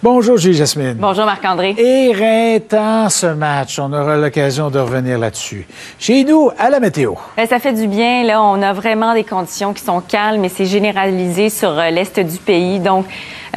Bonjour, Julie Jasmine. Bonjour, Marc-André. Éreintant ce match. On aura l'occasion de revenir là-dessus. Chez nous, à la météo. Ça fait du bien. Là, on a vraiment des conditions qui sont calmes et c'est généralisé sur l'est du pays. Donc,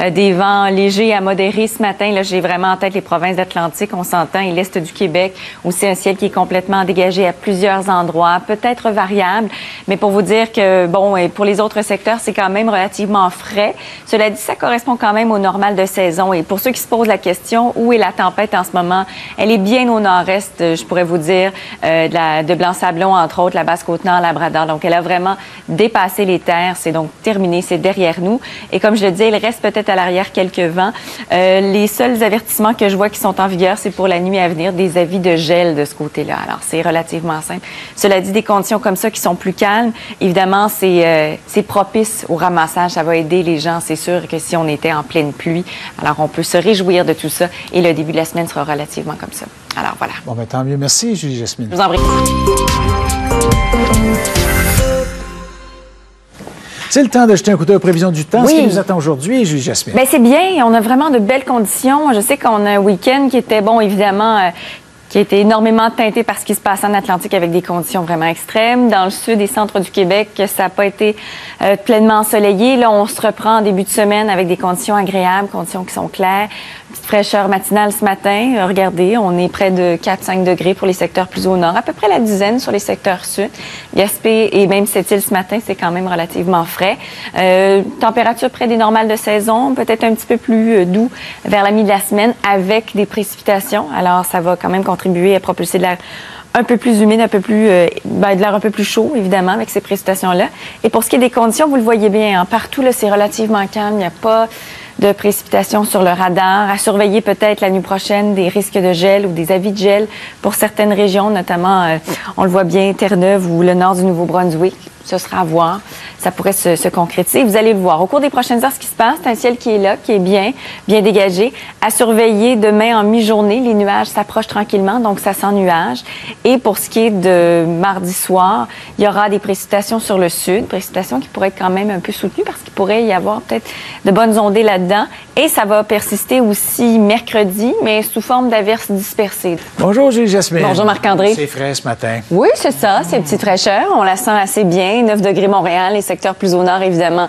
des vents légers à modérés ce matin. Là, j'ai vraiment en tête les provinces d'Atlantique, on s'entend, et l'est du Québec. Aussi un ciel qui est complètement dégagé à plusieurs endroits, peut-être variable. Mais pour vous dire que, bon, et pour les autres secteurs, c'est quand même relativement frais. Cela dit, ça correspond quand même au normal de saison. Et pour ceux qui se posent la question, où est la tempête en ce moment? Elle est bien au nord-est, je pourrais vous dire, de Blanc-Sablon, entre autres, la Basse-Côte-Nord, Labrador. Donc, elle a vraiment dépassé les terres. C'est donc terminé, c'est derrière nous. Et comme je le disais, il reste peut-être à l'arrière quelques vents. Les seuls avertissements que je vois qui sont en vigueur, c'est pour la nuit à venir, des avis de gel de ce côté-là. Alors, c'est relativement simple. Cela dit, des conditions comme ça qui sont plus calmes, évidemment, c'est propice au ramassage. Ça va aider les gens. C'est sûr que si on était en pleine pluie, alors on peut se réjouir de tout ça et le début de la semaine sera relativement comme ça. Alors, voilà. Bon, ben, tant mieux. Merci, Julie Jasmine. Je vous en prie. C'est le temps de jeter un coup d'œil aux prévisions du temps. Oui. Ce qui nous attend aujourd'hui, Julie Jasmine. Bien, c'est bien. On a vraiment de belles conditions. Je sais qu'on a un week-end qui était, bon, évidemment, qui a été énormément teinté par ce qui se passe en Atlantique avec des conditions vraiment extrêmes. Dans le sud et centre du Québec, ça n'a pas été pleinement ensoleillé. Là, on se reprend en début de semaine avec des conditions agréables, conditions qui sont claires. Petite fraîcheur matinale ce matin. Regardez, on est près de 4-5 degrés pour les secteurs plus au nord, à peu près la dizaine sur les secteurs sud. Gaspé et même Sept-Îles ce matin, c'est quand même relativement frais. Température près des normales de saison, peut-être un petit peu plus doux vers la mi de la semaine avec des précipitations. Alors, ça va quand même contribuer à propulser de l'air un peu plus humide, un peu plus, de l'air un peu plus chaud, évidemment, avec ces précipitations-là. Et pour ce qui est des conditions, vous le voyez bien, hein, partout, là, c'est relativement calme. Il n'y a pas de précipitations sur le radar. À surveiller peut-être la nuit prochaine des risques de gel ou des avis de gel pour certaines régions, notamment, on le voit bien, Terre-Neuve ou le nord du Nouveau-Brunswick. Ce sera à voir. Ça pourrait se concrétiser. Vous allez le voir. Au cours des prochaines heures, ce qui se passe, c'est un ciel qui est là, qui est bien dégagé. À surveiller demain en mi-journée, les nuages s'approchent tranquillement, donc ça sent nuage. Et pour ce qui est de mardi soir, il y aura des précipitations sur le sud, précipitations qui pourraient être quand même un peu soutenues parce qu'il pourrait y avoir peut-être de bonnes ondées là-dedans. Et ça va persister aussi mercredi, mais sous forme d'averses dispersées. Bonjour, Julie Jasmine. Bonjour, Marc-André. C'est frais ce matin. Oui, c'est ça. C'est une petite fraîcheur. On la sent assez bien. 9 degrés Montréal, les secteurs plus au nord, évidemment,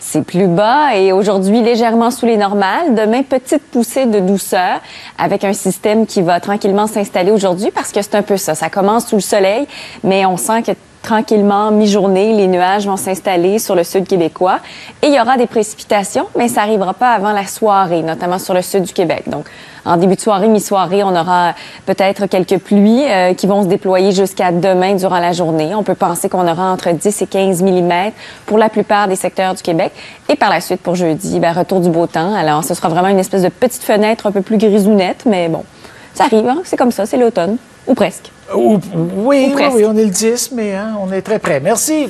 c'est plus bas. Et aujourd'hui, légèrement sous les normales. Demain, petite poussée de douceur avec un système qui va tranquillement s'installer aujourd'hui parce que c'est un peu ça. Ça commence sous le soleil, mais on sent que tranquillement, mi-journée, les nuages vont s'installer sur le sud québécois. Et il y aura des précipitations, mais ça n'arrivera pas avant la soirée, notamment sur le sud du Québec. Donc, en début de soirée, mi-soirée, on aura peut-être quelques pluies qui vont se déployer jusqu'à demain durant la journée. On peut penser qu'on aura entre 10 et 15 mm pour la plupart des secteurs du Québec. Et par la suite, pour jeudi, retour du beau temps. Alors, ce sera vraiment une espèce de petite fenêtre un peu plus grisonnette, mais bon, ça arrive, hein? C'est comme ça, c'est l'automne. Ou presque. Oui, on est le 10, mais hein, on est très près. Merci.